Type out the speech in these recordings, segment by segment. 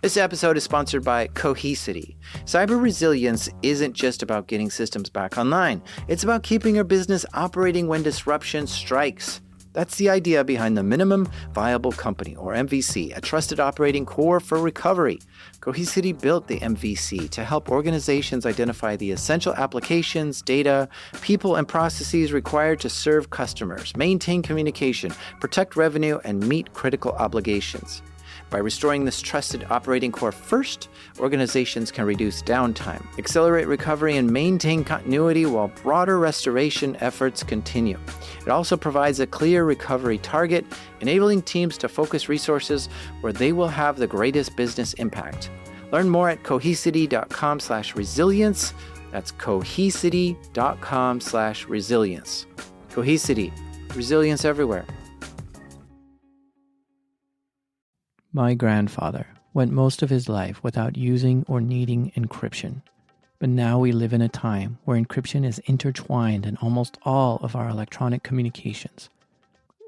This episode is sponsored by Cohesity. Cyber resilience isn't just about getting systems back online. It's about keeping your business operating when disruption strikes. That's the idea behind the Minimum Viable Company, or MVC, a trusted operating core for recovery. Cohesity built the MVC to help organizations identify the essential applications, data, people, and processes required to serve customers, maintain communication, protect revenue, and meet critical obligations. By restoring this trusted operating core first, organizations can reduce downtime, accelerate recovery, and maintain continuity while broader restoration efforts continue. It also provides a clear recovery target, enabling teams to focus resources where they will have the greatest business impact. Learn more at cohesity.com/resilience. That's cohesity.com/resilience. Cohesity, resilience everywhere. My grandfather went most of his life without using or needing encryption. But now we live in a time where encryption is intertwined in almost all of our electronic communications.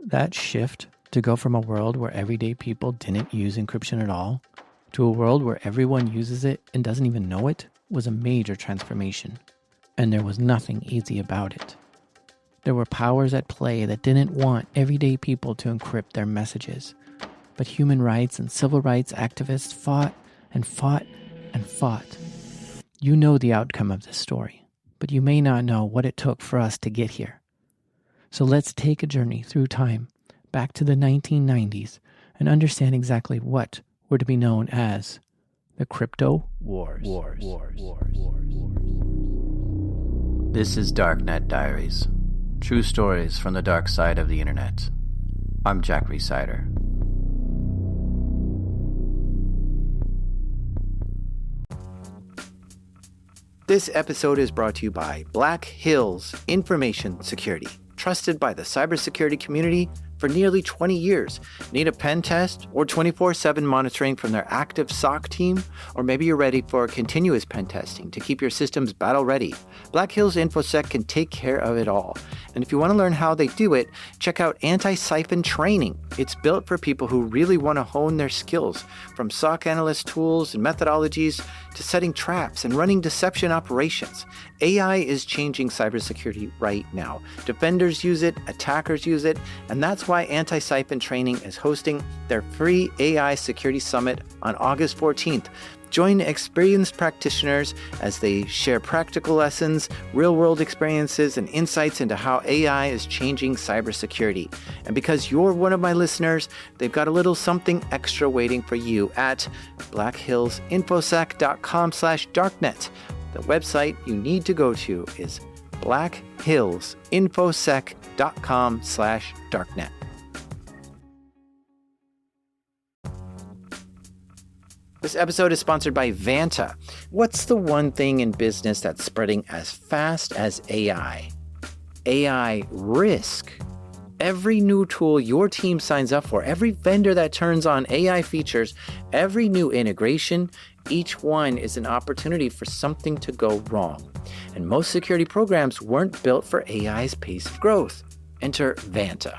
That shift to go from a world where everyday people didn't use encryption at all to a world where everyone uses it and doesn't even know it was a major transformation. And there was nothing easy about it. There were powers at play that didn't want everyday people to encrypt their messages. But human rights and civil rights activists fought and fought and fought. You know the outcome of this story, but you may not know what it took for us to get here. So let's take a journey through time, back to the 1990s, and understand exactly what were to be known as the crypto wars. This is Darknet Diaries, true stories from the dark side of the internet. I'm Jack Resider. This episode is brought to you by Black Hills Information Security, trusted by the cybersecurity community for nearly 20 years. Need a pen test or 24/7 monitoring from their active SOC team? Or maybe you're ready for continuous pen testing to keep your systems battle ready. Black Hills InfoSec can take care of it all. And if you want to learn how they do it, check out Anti-Siphon Training. It's built for people who really want to hone their skills, from SOC analyst tools and methodologies to setting traps and running deception operations. AI is changing cybersecurity right now. Defenders use it, attackers use it, and that's why Anti-Siphon Training is hosting their free AI Security Summit on August 14th. Join experienced practitioners as they share practical lessons, real-world experiences, and insights into how AI is changing cybersecurity. And because you're one of my listeners, they've got a little something extra waiting for you at blackhillsinfosec.com/darknet. The website you need to go to is blackhillsinfosec.com/darknet. This episode is sponsored by Vanta. What's the one thing in business that's spreading as fast as AI? AI risk. Every new tool your team signs up for, every vendor that turns on AI features, every new integration, each one is an opportunity for something to go wrong. And most security programs weren't built for AI's pace of growth. Enter Vanta.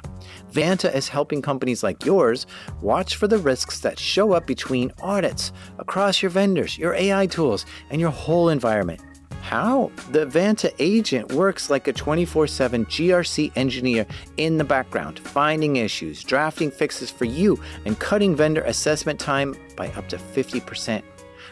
Vanta is helping companies like yours watch for the risks that show up between audits, across your vendors, your AI tools, and your whole environment. How? The Vanta agent works like a 24/7 GRC engineer in the background, finding issues, drafting fixes for you, and cutting vendor assessment time by up to 50%.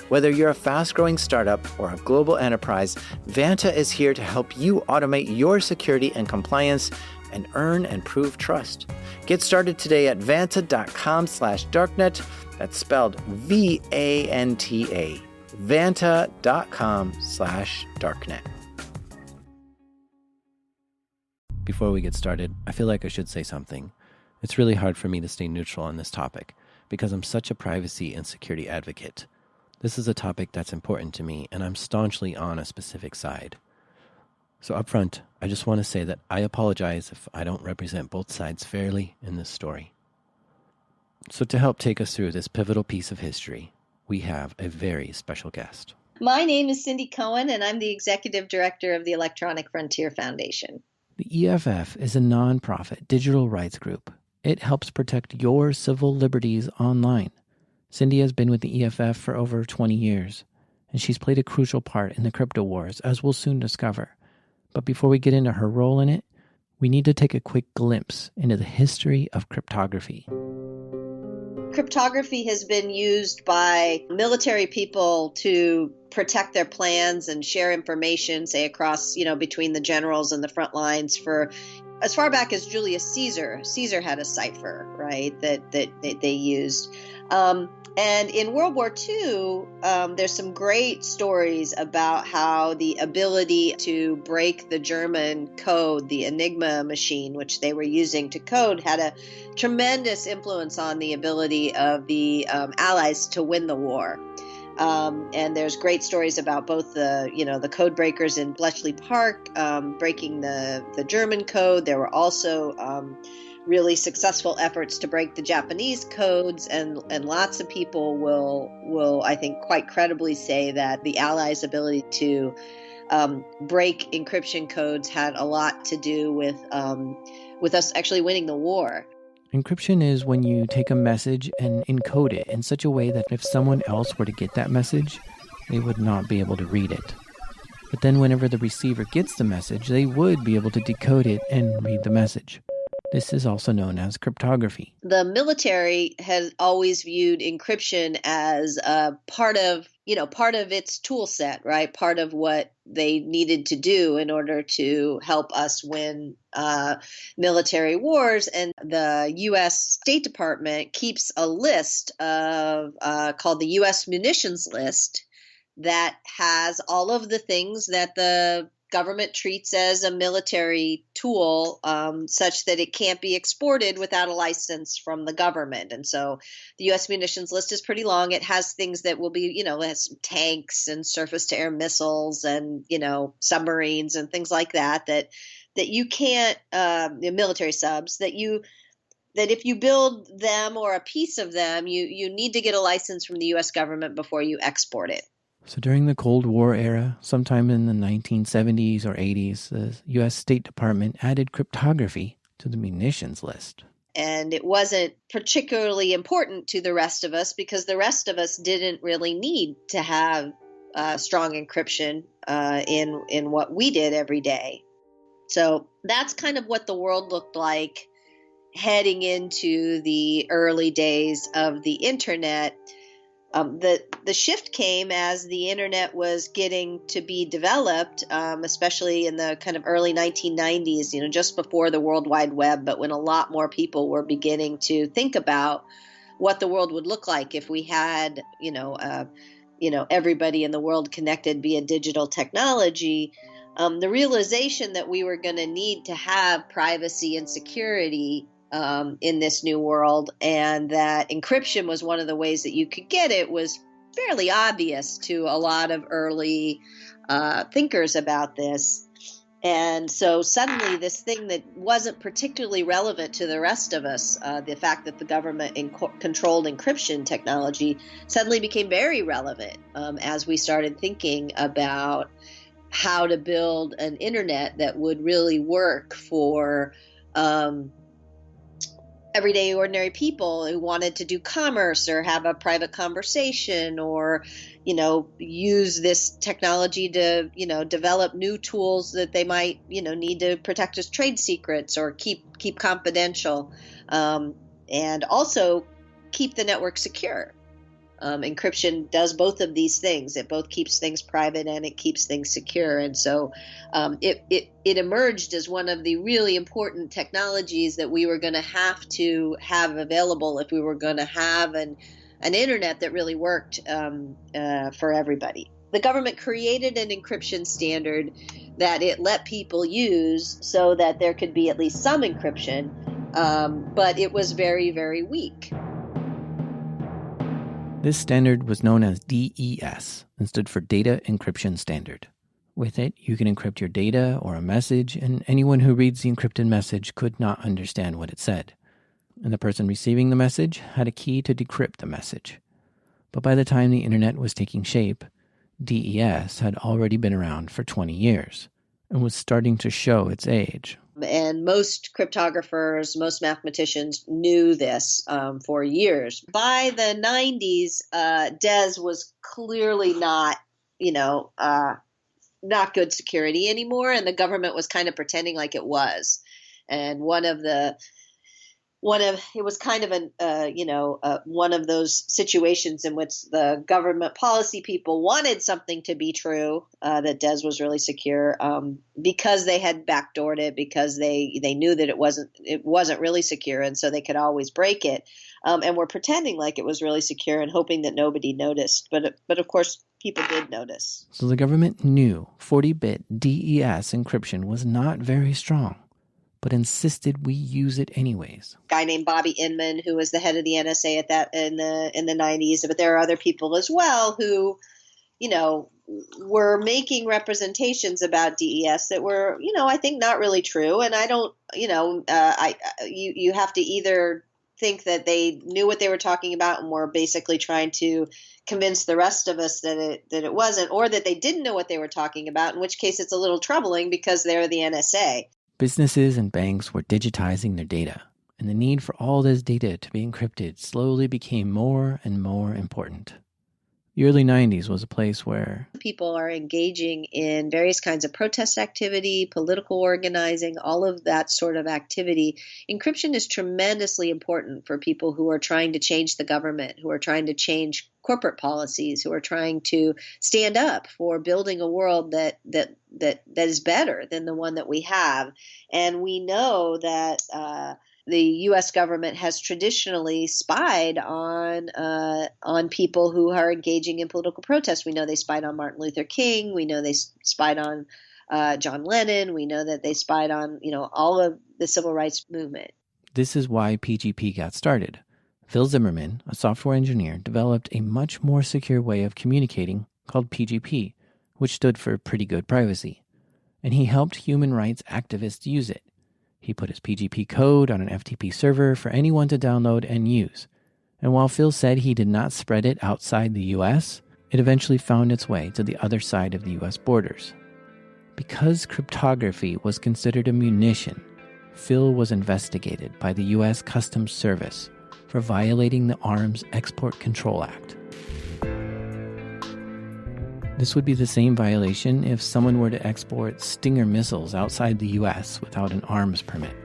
Whether you're a fast-growing startup or a global enterprise, Vanta is here to help you automate your security and compliance and earn and prove trust. Get started today at vanta.com/darknet. That's spelled VANTA. Vanta.com/darknet. Before we get started, I feel like I should say something. It's really hard for me to stay neutral on this topic because I'm such a privacy and security advocate. This is a topic that's important to me, and I'm staunchly on a specific side. So up front, I just want to say that I apologize if I don't represent both sides fairly in this story. So to help take us through this pivotal piece of history, we have a very special guest. My name is Cindy Cohen, and I'm the Executive Director of the Electronic Frontier Foundation. The EFF is a nonprofit digital rights group. It helps protect your civil liberties online. Cindy has been with the EFF for over 20 years, and she's played a crucial part in the crypto wars, as we'll soon discover. But before we get into her role in it, we need to take a quick glimpse into the history of cryptography. Cryptography has been used by military people to protect their plans and share information, say across, between the generals and the front lines for as far back as Julius Caesar. Caesar had a cipher, right, that they used. And in World War II, there's some great stories about how the ability to break the German code, the Enigma machine, which they were using to code, had a tremendous influence on the ability of the Allies to win the war. And there's great stories about both the code breakers in Bletchley Park breaking the German code. There were also really successful efforts to break the Japanese codes, and lots of people will I think quite credibly say that the Allies' ability to break encryption codes had a lot to do with us actually winning the war. Encryption is when you take a message and encode it in such a way that if someone else were to get that message, they would not be able to read it. But then whenever the receiver gets the message, they would be able to decode it and read the message. This is also known as cryptography. The military has always viewed encryption as part of its tool set, right? Part of what they needed to do in order to help us win military wars. And the U.S. State Department keeps a list of called the U.S. munitions list that has all of the things that the government treats as a military tool, such that it can't be exported without a license from the government. And so the U.S. munitions list is pretty long. It has things that will be, it has tanks and surface-to-air missiles and, submarines and things like that you can't, military subs, that if you build them or a piece of them, you need to get a license from the U.S. government before you export it. So during the Cold War era, sometime in the 1970s or 80s, the U.S. State Department added cryptography to the munitions list. And it wasn't particularly important to the rest of us because the rest of us didn't really need to have strong encryption in what we did every day. So that's kind of what the world looked like heading into the early days of the internet. The shift came as the internet was getting to be developed, especially in the kind of early 1990s, just before the World Wide Web, but when a lot more people were beginning to think about what the world would look like if we had, everybody in the world connected via digital technology. The realization that we were going to need to have privacy and security in this new world, and that encryption was one of the ways that you could get it was fairly obvious to a lot of early thinkers about this. And so suddenly this thing that wasn't particularly relevant to the rest of us, the fact that the government controlled encryption technology, suddenly became very relevant as we started thinking about how to build an internet that would really work for everyday ordinary people who wanted to do commerce or have a private conversation or, use this technology to, develop new tools that they might, need to protect as trade secrets or keep confidential, and also keep the network secure. Encryption does both of these things. It both keeps things private and it keeps things secure. And so it emerged as one of the really important technologies that we were going to have available if we were going to have an internet that really worked for everybody. The government created an encryption standard that it let people use so that there could be at least some encryption, but it was very, very weak. This standard was known as DES and stood for Data Encryption Standard. With it, you can encrypt your data or a message, and anyone who reads the encrypted message could not understand what it said. And the person receiving the message had a key to decrypt the message. But by the time the internet was taking shape, DES had already been around for 20 years and was starting to show its age. And most cryptographers, most mathematicians knew this for years. By the 90s, DES was clearly not, not good security anymore, and the government was kind of pretending like it was. And it was kind of one of those situations in which the government policy people wanted something to be true, that DES was really secure, because they had backdoored it, because they knew that it wasn't really secure, and so they could always break it, and were pretending like it was really secure and hoping that nobody noticed. But of course, people did notice. So the government knew 40-bit DES encryption was not very strong, but insisted we use it anyways. A guy named Bobby Inman, who was the head of the NSA in the 90s, but there are other people as well who, were making representations about DES that were, I think not really true. And I don't, you have to either think that they knew what they were talking about and were basically trying to convince the rest of us that it wasn't, or that they didn't know what they were talking about, in which case it's a little troubling because they're the NSA. Businesses and banks were digitizing their data, and the need for all this data to be encrypted slowly became more and more important. The early 90s was a place where people are engaging in various kinds of protest activity, political organizing, all of that sort of activity. Encryption is tremendously important for people who are trying to change the government, who are trying to change corporate policies, who are trying to stand up for building a world that is better than the one that we have. And we know that the U.S. government has traditionally spied on people who are engaging in political protest. We know they spied on Martin Luther King. We know they spied on John Lennon. We know that they spied on all of the civil rights movement. This is why PGP got started. Phil Zimmermann, a software engineer, developed a much more secure way of communicating called PGP, which stood for Pretty Good Privacy. And he helped human rights activists use it. He put his PGP code on an FTP server for anyone to download and use. And while Phil said he did not spread it outside the US, it eventually found its way to the other side of the US borders. Because cryptography was considered a munition, Phil was investigated by the US Customs Service for violating the Arms Export Control Act. This would be the same violation if someone were to export Stinger missiles outside the US without an arms permit.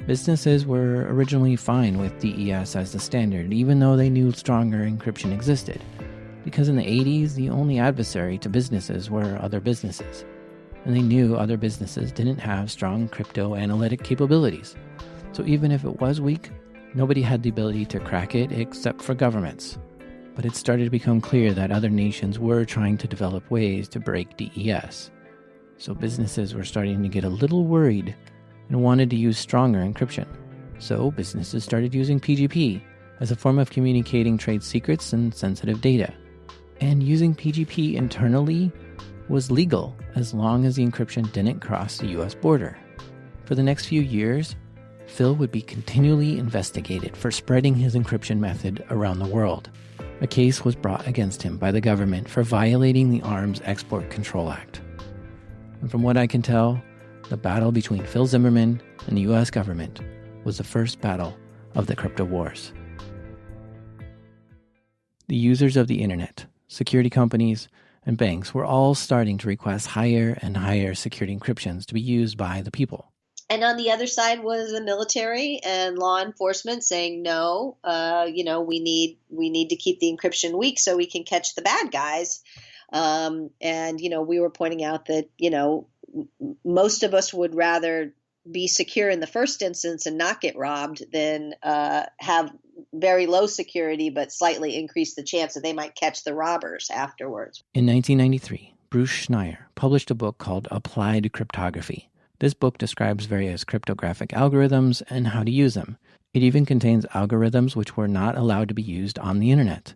Businesses were originally fine with DES as the standard, even though they knew stronger encryption existed, because in the 80s, the only adversary to businesses were other businesses, and they knew other businesses didn't have strong crypto-analytic capabilities. So even if it was weak, nobody had the ability to crack it except for governments. But it started to become clear that other nations were trying to develop ways to break DES. So businesses were starting to get a little worried and wanted to use stronger encryption. So businesses started using PGP as a form of communicating trade secrets and sensitive data. And using PGP internally was legal as long as the encryption didn't cross the US border. For the next few years, Phil would be continually investigated for spreading his encryption method around the world. A case was brought against him by the government for violating the Arms Export Control Act. And from what I can tell, the battle between Phil Zimmermann and the US government was the first battle of the crypto wars. The users of the internet, security companies, and banks were all starting to request higher and higher security encryptions to be used by the people. And on the other side was the military and law enforcement saying, no, we need to keep the encryption weak so we can catch the bad guys. We were pointing out that, most of us would rather be secure in the first instance and not get robbed than have very low security but slightly increase the chance that they might catch the robbers afterwards. In 1993, Bruce Schneier published a book called Applied Cryptography. This book describes various cryptographic algorithms and how to use them. It even contains algorithms which were not allowed to be used on the internet.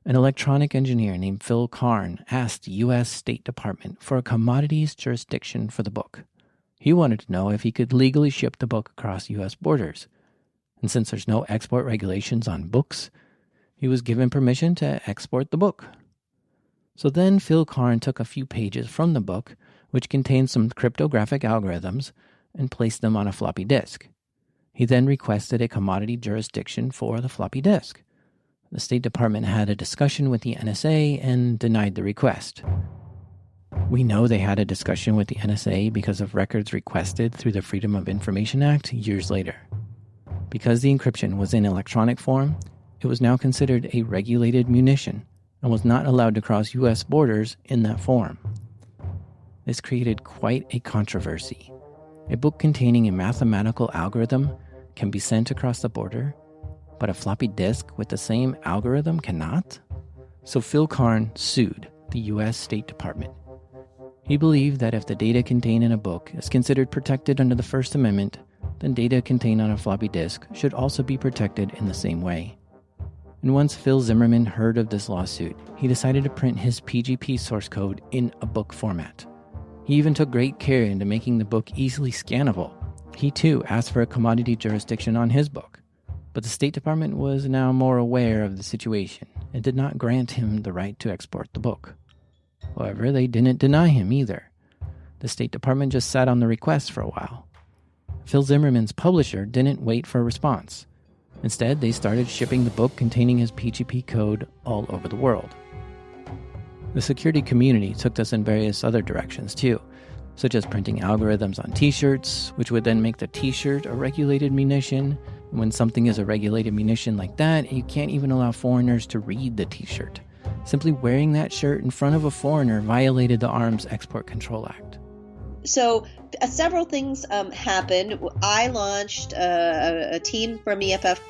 An electronic engineer named Phil Karn asked the U.S. State Department for a commodities jurisdiction for the book. He wanted to know if he could legally ship the book across U.S. borders. And since there's no export regulations on books, he was given permission to export the book. So then Phil Karn took a few pages from the book, which contained some cryptographic algorithms, and placed them on a floppy disk. He then requested a commodity jurisdiction for the floppy disk. The State Department had a discussion with the NSA and denied the request. We know they had a discussion with the NSA because of records requested through the Freedom of Information Act years later. Because the encryption was in electronic form, it was now considered a regulated munition and was not allowed to cross U.S. borders in that form. This created quite a controversy. A book containing a mathematical algorithm can be sent across the border, but a floppy disk with the same algorithm cannot? So Phil Karn sued the U.S. State Department. He believed that if the data contained in a book is considered protected under the First Amendment, then data contained on a floppy disk should also be protected in the same way. And once Phil Zimmermann heard of this lawsuit, he decided to print his PGP source code in a book format. He even took great care into making the book easily scannable. He too asked for a commodity jurisdiction on his book. But the State Department was now more aware of the situation and did not grant him the right to export the book. However, they didn't deny him either. The State Department just sat on the request for a while. Phil Zimmermann's publisher didn't wait for a response. Instead, they started shipping the book containing his PGP code all over the world. The security community took this in various other directions too, such as printing algorithms on t-shirts, which would then make the t-shirt a regulated munition. And when something is a regulated munition like that, you can't even allow foreigners to read the t-shirt. Simply wearing that shirt in front of a foreigner violated the Arms Export Control Act. So several things happened. I launched a team from EFF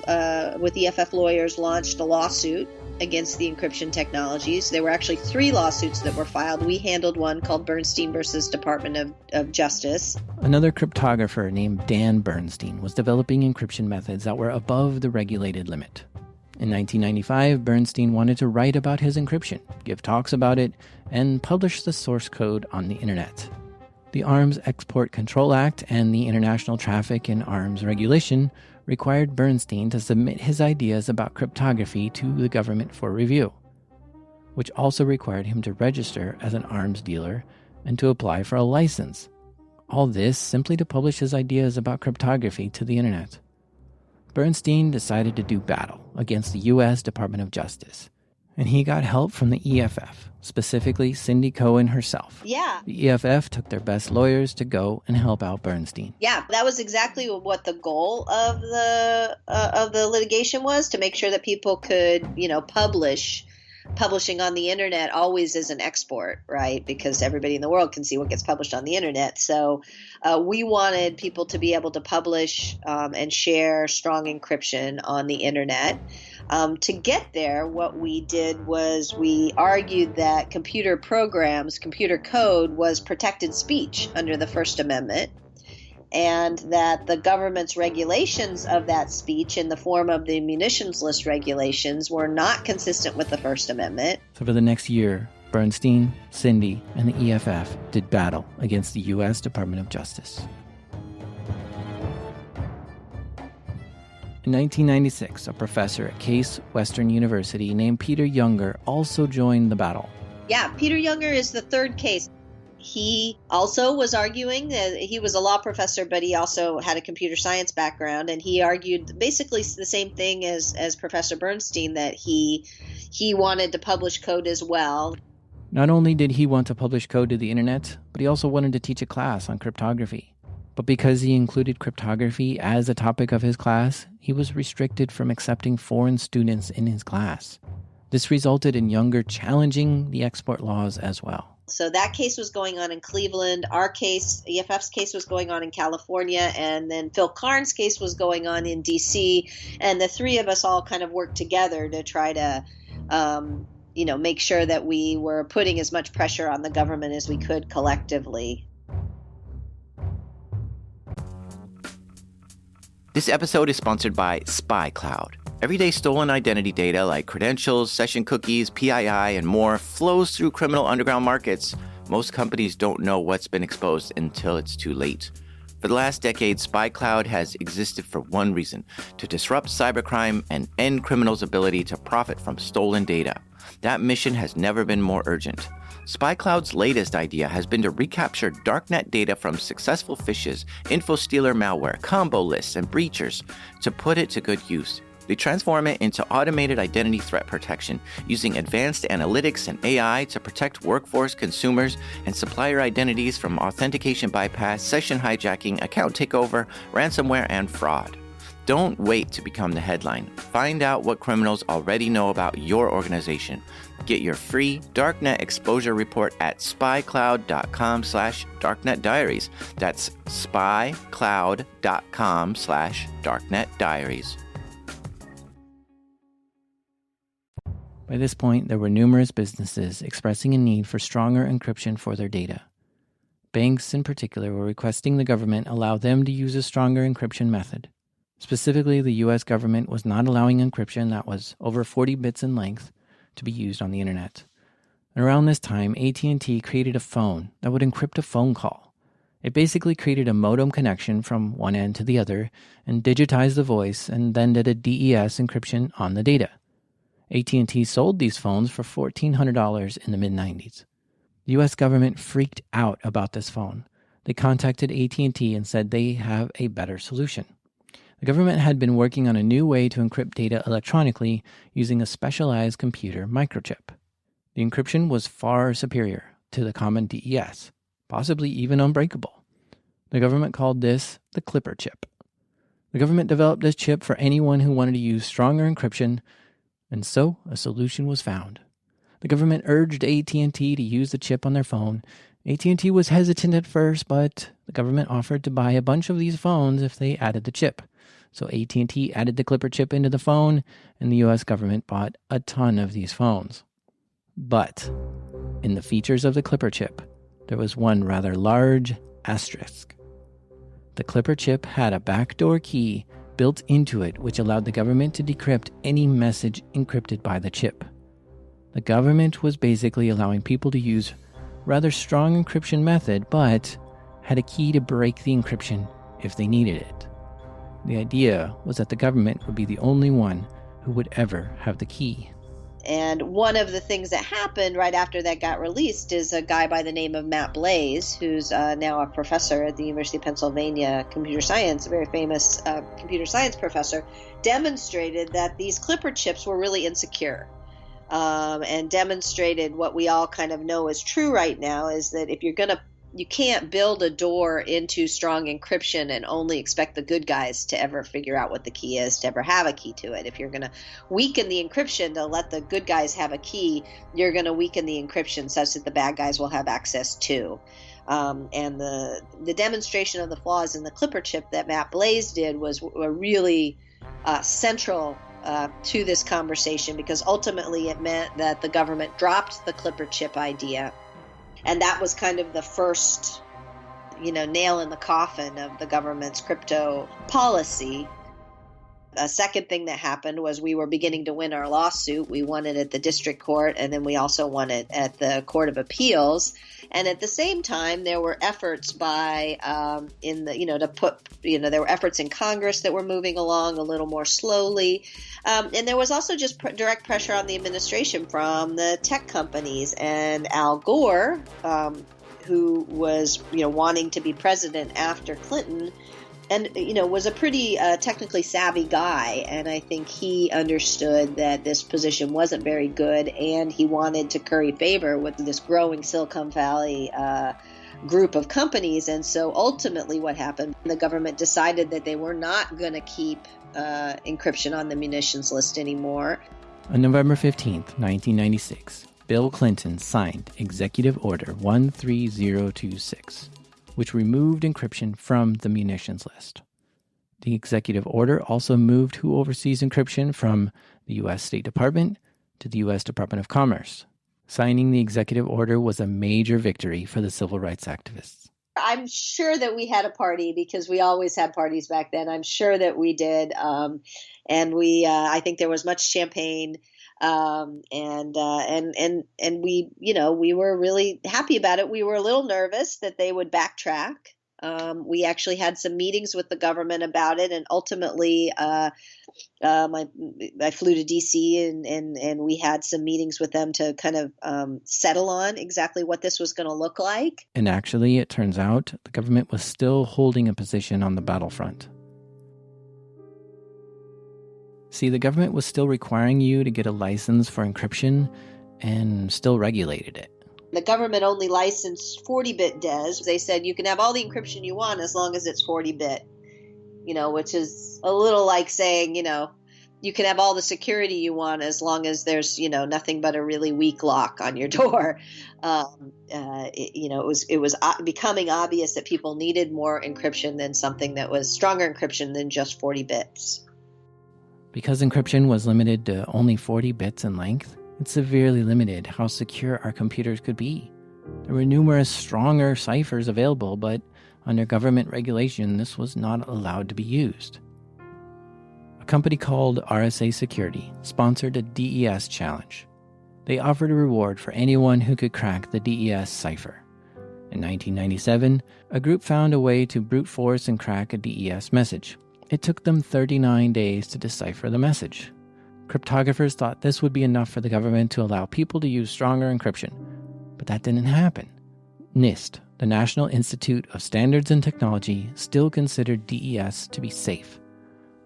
with EFF lawyers launched a lawsuit against the encryption technologies. There were actually 3 lawsuits that were filed. We handled one called Bernstein versus Department of Justice. Another cryptographer named Dan Bernstein was developing encryption methods that were above the regulated limit. In 1995, Bernstein wanted to write about his encryption, give talks about it, and publish the source code on the internet. The Arms Export Control Act and the International Traffic in Arms Regulation required Bernstein to submit his ideas about cryptography to the government for review, which also required him to register as an arms dealer and to apply for a license. All this simply to publish his ideas about cryptography to the internet. Bernstein decided to do battle against the U.S. Department of Justice, and he got help from the EFF, specifically Cindy Cohen herself. Yeah. The EFF took their best lawyers to go and help out Bernstein. Yeah, that was exactly what the goal of the litigation was, to make sure that people could, publishing on the internet always is an export, right? Because everybody in the world can see what gets published on the internet. So we wanted people to be able to publish and share strong encryption on the internet. To get there, what we did was we argued that computer programs, computer code was protected speech under the First Amendment, and that the government's regulations of that speech in the form of the munitions list regulations were not consistent with the First Amendment. So for the next year, Bernstein, Cindy, and the EFF did battle against the U.S. Department of Justice. In 1996, a professor at Case Western University named Peter Younger also joined the battle. Yeah, Peter Younger is the third case. He also was arguing that he was a law professor, but he also had a computer science background, and he argued basically the same thing as Professor Bernstein, that he wanted to publish code as well. Not only did he want to publish code to the internet, but he also wanted to teach a class on cryptography. But because he included cryptography as a topic of his class, he was restricted from accepting foreign students in his class. This resulted in Younger challenging the export laws as well. So that case was going on in Cleveland. Our case, EFF's case, was going on in California. And then Phil Karn's case was going on in D.C. And the three of us all kind of worked together to try to, make sure that we were putting as much pressure on the government as we could collectively. This episode is sponsored by SpyCloud. Everyday stolen identity data like credentials, session cookies, PII, and more flows through criminal underground markets. Most companies don't know what's been exposed until it's too late. For the last decade, SpyCloud has existed for one reason: to disrupt cybercrime and end criminals' ability to profit from stolen data. That mission has never been more urgent. SpyCloud's latest idea has been to recapture darknet data from successful phishes, info-stealer malware, combo lists, and breachers to put it to good use. They transform it into automated identity threat protection using advanced analytics and AI to protect workforce, consumers, and supplier identities from authentication bypass, session hijacking, account takeover, ransomware, and fraud. Don't wait to become the headline. Find out what criminals already know about your organization. Get your free Darknet exposure report at spycloud.com/darknetdiaries. That's spycloud.com/darknetdiaries. By this point, there were numerous businesses expressing a need for stronger encryption for their data. Banks, in particular, were requesting the government allow them to use a stronger encryption method. Specifically, the U.S. government was not allowing encryption that was over 40 bits in length to be used on the internet. And around this time, AT&T created a phone that would encrypt a phone call. It basically created a modem connection from one end to the other and digitized the voice and then did a DES encryption on the data. AT&T sold these phones for $1,400 in the mid-90s. The U.S. government freaked out about this phone. They contacted AT&T and said they have a better solution. The government had been working on a new way to encrypt data electronically using a specialized computer microchip. The encryption was far superior to the common DES, possibly even unbreakable. The government called this the Clipper chip. The government developed this chip for anyone who wanted to use stronger encryption, and so a solution was found. The government urged AT&T to use the chip on their phone. AT&T was hesitant at first, but the government offered to buy a bunch of these phones if they added the chip. So AT&T added the Clipper chip into the phone, and the U.S. government bought a ton of these phones. But in the features of the Clipper chip, there was one rather large asterisk. The Clipper chip had a backdoor key built into it which allowed the government to decrypt any message encrypted by the chip. The government was basically allowing people to use rather strong encryption method, but had a key to break the encryption if they needed it. The idea was that the government would be the only one who would ever have the key. And one of the things that happened right after that got released is a guy by the name of Matt Blaze, who's now a professor at the University of Pennsylvania, computer science, a very famous computer science professor, demonstrated that these Clipper chips were really insecure. And demonstrated what we all kind of know is true right now, is that if you can't build a door into strong encryption and only expect the good guys to ever figure out what the key is, to ever have a key to it. If you're going to weaken the encryption to let the good guys have a key, you're going to weaken the encryption such that the bad guys will have access to. And the demonstration of the flaws in the Clipper chip that Matt Blaze did was a really central to this conversation, because ultimately it meant that the government dropped the Clipper chip idea. And that was kind of the first, nail in the coffin of the government's crypto policy. A second thing that happened was we were beginning to win our lawsuit. We won it at the district court, and then we also won it at the Court of Appeals. And at the same time, there were efforts there were efforts in Congress that were moving along a little more slowly. And there was also just direct pressure on the administration from the tech companies. And Al Gore, who was, wanting to be president after Clinton, and, was a pretty technically savvy guy. And I think he understood that this position wasn't very good, and he wanted to curry favor with this growing Silicon Valley group of companies. And so ultimately what happened, the government decided that they were not going to keep encryption on the munitions list anymore. On November 15th, 1996, Bill Clinton signed Executive Order 13026. which removed encryption from the munitions list. The executive order also moved who oversees encryption from the U.S. State Department to the U.S. Department of Commerce. Signing the executive order was a major victory for the civil rights activists. I'm sure that we had a party, because we always had parties back then. I'm sure that we did. I think there was much champagne. And we, we were really happy about it. We were a little nervous that they would backtrack. We actually had some meetings with the government about it, and ultimately I flew to DC and we had some meetings with them to kind of settle on exactly what this was going to look like. And actually, it turns out the government was still holding a position on the battlefront. See, the government was still requiring you to get a license for encryption and still regulated it. The government only licensed 40-bit DES. They said you can have all the encryption you want as long as it's 40-bit, which is a little like saying, you can have all the security you want as long as there's, nothing but a really weak lock on your door. It was becoming obvious that people needed more encryption than something that was stronger encryption than just 40 bits. Because encryption was limited to only 40 bits in length, it severely limited how secure our computers could be. There were numerous stronger ciphers available, but under government regulation, this was not allowed to be used. A company called RSA Security sponsored a DES challenge. They offered a reward for anyone who could crack the DES cipher. In 1997, a group found a way to brute force and crack a DES message. It took them 39 days to decipher the message. Cryptographers thought this would be enough for the government to allow people to use stronger encryption, but that didn't happen. NIST, the National Institute of Standards and Technology, still considered DES to be safe.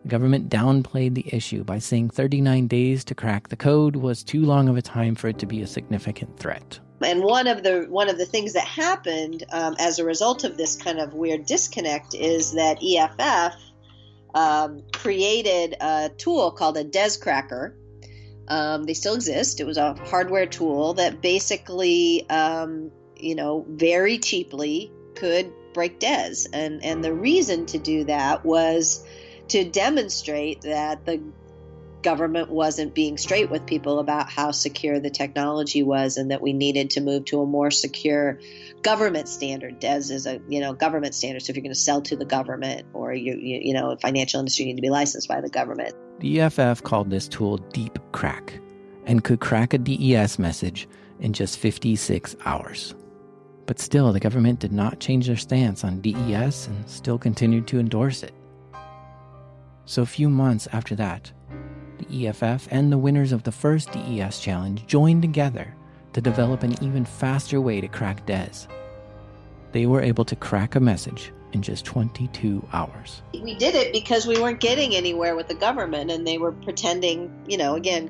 The government downplayed the issue by saying 39 days to crack the code was too long of a time for it to be a significant threat. And one of the things that happened as a result of this kind of weird disconnect is that EFF created a tool called a DES cracker. They still exist. It was a hardware tool that basically, very cheaply could break DES. And the reason to do that was to demonstrate that the government wasn't being straight with people about how secure the technology was, and that we needed to move to a more secure government standard. DES is a government standard. So if you're going to sell to the government or financial industry, you need to be licensed by the government. The EFF called this tool Deep Crack and could crack a DES message in just 56 hours. But still, the government did not change their stance on DES and still continued to endorse it. So a few months after that, the EFF and the winners of the first DES challenge joined together to develop an even faster way to crack DES. They were able to crack a message in just 22 hours. We did it because we weren't getting anywhere with the government, and they were pretending,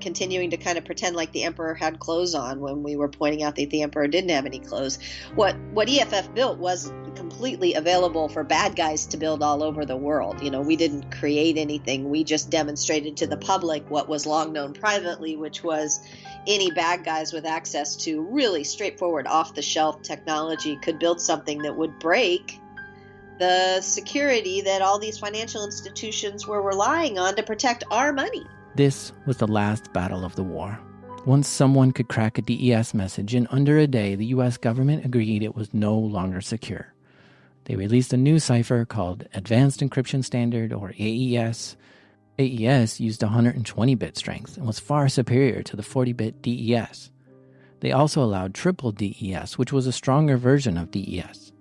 continuing to kind of pretend like the emperor had clothes on when we were pointing out that the emperor didn't have any clothes. What EFF built was completely available for bad guys to build all over the world. We didn't create anything. We just demonstrated to the public what was long known privately, which was any bad guys with access to really straightforward off-the-shelf technology could build something that would break the security that all these financial institutions were relying on to protect our money. This was the last battle of the war. Once someone could crack a DES message in under a day, the U.S. government agreed it was no longer secure. They released a new cipher called Advanced Encryption Standard, or AES. AES used 120-bit strength and was far superior to the 40-bit DES. They also allowed triple DES, which was a stronger version of DES.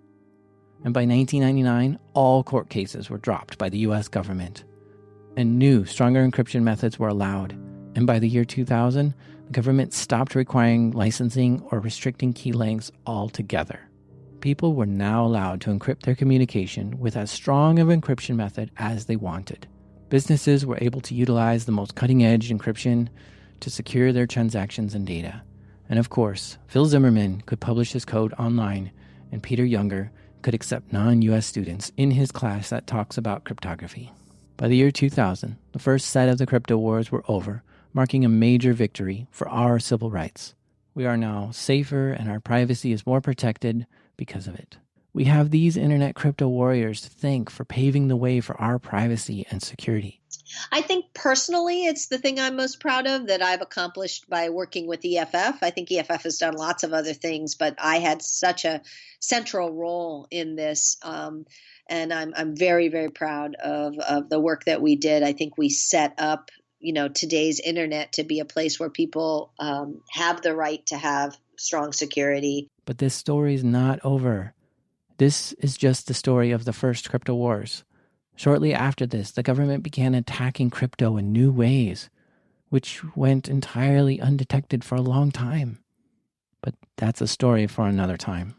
And by 1999, all court cases were dropped by the U.S. government, and new, stronger encryption methods were allowed. And by the year 2000, the government stopped requiring licensing or restricting key lengths altogether. People were now allowed to encrypt their communication with as strong of an encryption method as they wanted. Businesses were able to utilize the most cutting-edge encryption to secure their transactions and data. And of course, Phil Zimmermann could publish his code online, and Peter Younger could accept non-US students in his class that talks about cryptography. By the year 2000, the first set of the crypto wars were over, marking a major victory for our civil rights. We are now safer, and our privacy is more protected because of it. We have these internet crypto warriors to thank for paving the way for our privacy and security. I think personally, it's the thing I'm most proud of that I've accomplished by working with EFF. I think EFF has done lots of other things, but I had such a central role in this. And I'm very, very proud of the work that we did. I think we set up, today's internet to be a place where people have the right to have strong security. But this story's not over. This is just the story of the first crypto wars. Shortly after this, the government began attacking crypto in new ways, which went entirely undetected for a long time. But that's a story for another time.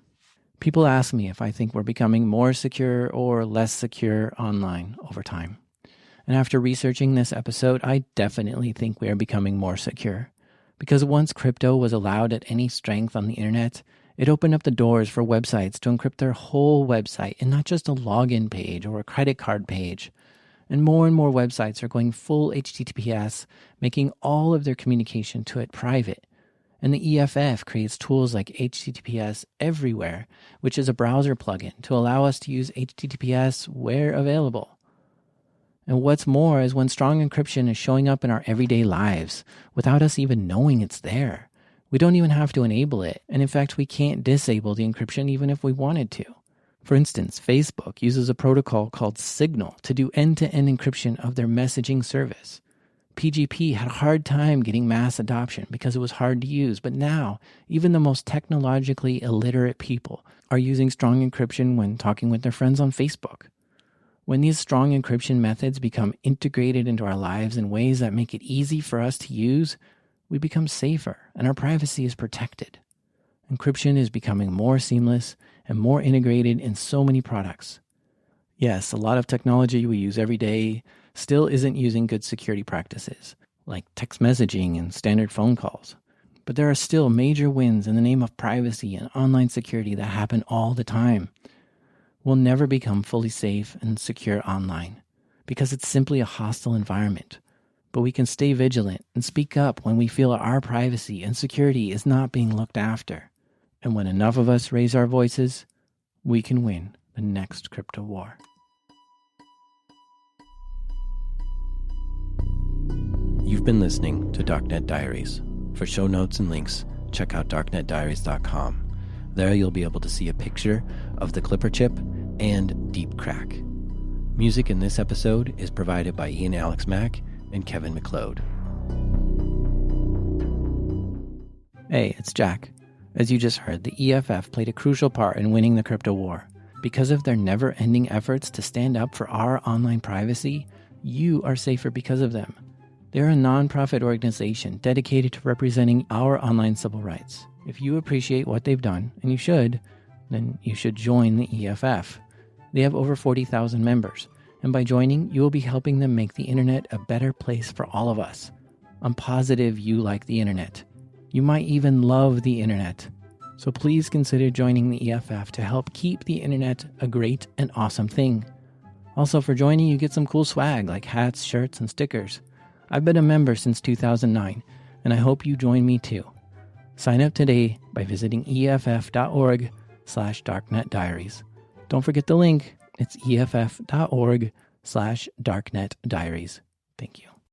People ask me if I think we're becoming more secure or less secure online over time. And after researching this episode, I definitely think we are becoming more secure. Because once crypto was allowed at any strength on the internet, it opened up the doors for websites to encrypt their whole website and not just a login page or a credit card page. And more websites are going full HTTPS, making all of their communication to it private. And the EFF creates tools like HTTPS Everywhere, which is a browser plugin to allow us to use HTTPS where available. And what's more is when strong encryption is showing up in our everyday lives without us even knowing it's there. We don't even have to enable it. And in fact, we can't disable the encryption even if we wanted to. For instance, Facebook uses a protocol called Signal to do end-to-end encryption of their messaging service. PGP had a hard time getting mass adoption because it was hard to use, but now even the most technologically illiterate people are using strong encryption when talking with their friends on Facebook. When these strong encryption methods become integrated into our lives in ways that make it easy for us to use, we become safer and our privacy is protected. Encryption is becoming more seamless and more integrated in so many products. Yes, a lot of technology we use every day still isn't using good security practices, like text messaging and standard phone calls. But there are still major wins in the name of privacy and online security that happen all the time. We'll never become fully safe and secure online because it's simply a hostile environment. But we can stay vigilant and speak up when we feel our privacy and security is not being looked after. And when enough of us raise our voices, we can win the next crypto war. You've been listening to Darknet Diaries. For show notes and links, check out darknetdiaries.com. There you'll be able to see a picture of the Clipper chip and Deep Crack. Music in this episode is provided by Ian Alex Mack and Kevin McLeod. Hey, it's Jack. As you just heard, the EFF played a crucial part in winning the crypto war. Because of their never-ending efforts to stand up for our online privacy, you are safer because of them. They're a non-profit organization dedicated to representing our online civil rights. If you appreciate what they've done, and you should, then you should join the EFF. They have over 40,000 members, and by joining, you will be helping them make the internet a better place for all of us. I'm positive you like the internet. You might even love the internet. So please consider joining the EFF to help keep the internet a great and awesome thing. Also, for joining, you get some cool swag like hats, shirts, and stickers. I've been a member since 2009, and I hope you join me too. Sign up today by visiting eff.org/darknetdiaries. Don't forget the link. It's eff.org/darknetdiaries. Thank you.